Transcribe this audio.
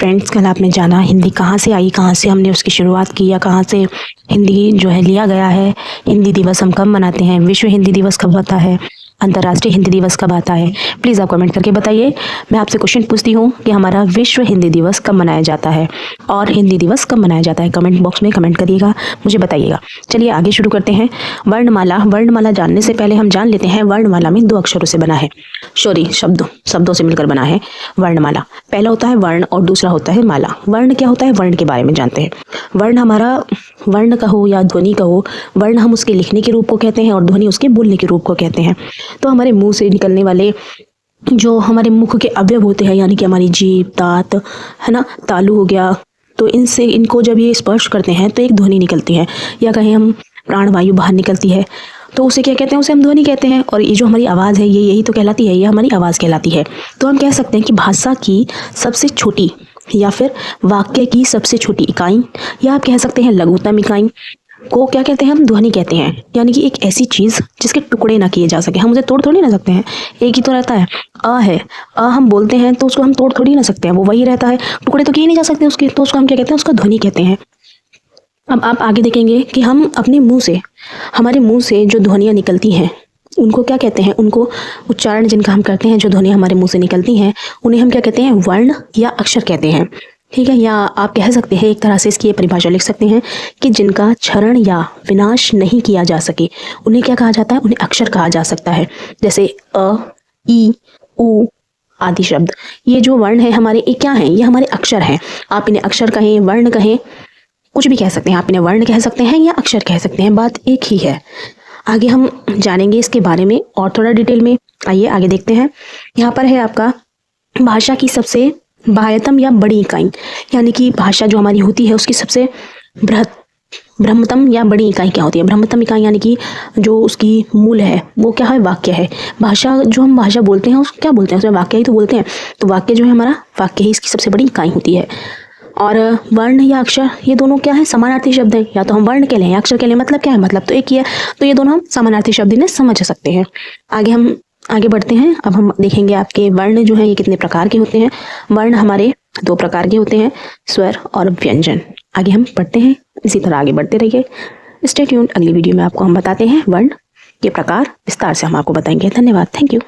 Friends, कल आपने जाना हिंदी कहाँ से आई, कहाँ से हमने उसकी शुरुआत की या कहाँ से हिंदी जो है लिया गया है। हिंदी दिवस हम कब मनाते हैं, विश्व हिंदी दिवस कब आता है, अंतर्राष्ट्रीय हिंदी दिवस कब आता है। प्लीज़ आप कमेंट करके बताइए। मैं आपसे क्वेश्चन पूछती हूँ कि हमारा विश्व हिंदी दिवस कब मनाया जाता है और हिंदी दिवस कब मनाया जाता है। कमेंट बॉक्स में कमेंट करिएगा, मुझे बताइएगा। चलिए आगे शुरू करते हैं। वर्णमाला जानने से पहले हम जान लेते हैं वर्णमाला में 2 अक्षरों से बना है, शब्दों से मिलकर बना है वर्णमाला। पहला होता है वर्ण और दूसरा होता है माला। वर्ण क्या होता है, वर्ण के बारे में जानते हैं। वर्ण हमारा, वर्ण कहो या ध्वनि कहो, वर्ण हम उसके लिखने के रूप को कहते हैं और ध्वनि उसके बोलने के रूप को कहते हैं। तो हमारे मुंह से निकलने वाले जो हमारे मुख के अवयव होते हैं, यानी कि हमारी जीभ, दांत, है ना, तालू हो गया, तो इनको जब ये स्पर्श करते हैं तो एक ध्वनि निकलती है, या कहें हम प्राणवायु बाहर निकलती है तो उसे क्या कहते हैं, उसे हम ध्वनि कहते हैं। और ये जो हमारी आवाज़ है, ये यही तो कहलाती है, ये हमारी आवाज़ कहलाती है। तो हम कह सकते हैं कि भाषा की सबसे छोटी या फिर वाक्य की सबसे छोटी इकाई, या आप कह सकते हैं लघुतम इकाई को क्या कहते हैं, हम ध्वनि कहते हैं। यानी कि एक ऐसी चीज़ जिसके टुकड़े ना किए जा सके, हम उसे तोड़ थोड़ी ना सकते हैं, एक ही तो रहता है। है हम बोलते हैं तो उसको हम तोड़ थोड़ी ना सकते हैं, वो वही रहता है, टुकड़े तो किए नहीं जा सकते उसके, तो उसको हम क्या कहते हैं, उसका ध्वनि कहते हैं। अब आप आगे देखेंगे कि हम अपने मुंह से, हमारे मुंह से जो ध्वनियाँ निकलती हैं उनको क्या कहते हैं, उनको उच्चारण जिनका हम करते हैं, जो ध्वनियाँ हमारे मुंह से निकलती हैं उन्हें हम क्या कहते हैं, वर्ण या अक्षर कहते हैं। ठीक है, या आप कह सकते हैं एक तरह से इसकी ये परिभाषा लिख सकते हैं कि जिनका क्षरण या विनाश नहीं किया जा सके उन्हें क्या कहा जाता है, उन्हें अक्षर कहा जा सकता है। जैसे अ, ई, उ आदि शब्द, ये जो वर्ण है हमारे, ये क्या हैं, ये हमारे अक्षर हैं। आप इन्हें अक्षर कहें, वर्ण कहें, कुछ भी कह सकते हैं। आप इन्हें वर्ण कह सकते हैं या अक्षर कह सकते हैं, बात एक ही है। आगे हम जानेंगे इसके बारे में और थोड़ा डिटेल में। आइए आगे देखते हैं। यहाँ पर है आपका भाषा की सबसे बाह्यतम या बड़ी इकाई, यानी कि भाषा जो हमारी होती है उसकी सबसे ब्रह्मतम या बड़ी इकाई क्या होती है। ब्रह्मतम इकाई यानी कि जो उसकी मूल है वो क्या है, वाक्य है। भाषा, जो हम भाषा बोलते हैं उसको क्या बोलते हैं, उसमें वाक्य ही तो बोलते हैं। तो वाक्य जो है हमारा, वाक्य ही इसकी सबसे बड़ी इकाई होती है। और वर्ण या अक्षर, ये दोनों क्या है, समानार्थी शब्द हैं। या तो हम वर्ण कह लें या अक्षर कह लें, मतलब क्या है, मतलब तो एक ही है। तो ये दोनों हम समानार्थी शब्द इन्हें समझ सकते हैं। आगे बढ़ते हैं। अब हम देखेंगे आपके वर्ण जो हैं ये कितने प्रकार के होते हैं। वर्ण हमारे 2 प्रकार के होते हैं, स्वर और व्यंजन। आगे हम पढ़ते हैं, इसी तरह आगे बढ़ते रहिए। स्टे ट्यून्ड, अगली वीडियो में आपको हम बताते हैं वर्ण के प्रकार, विस्तार से हम आपको बताएंगे। धन्यवाद, थैंक यू।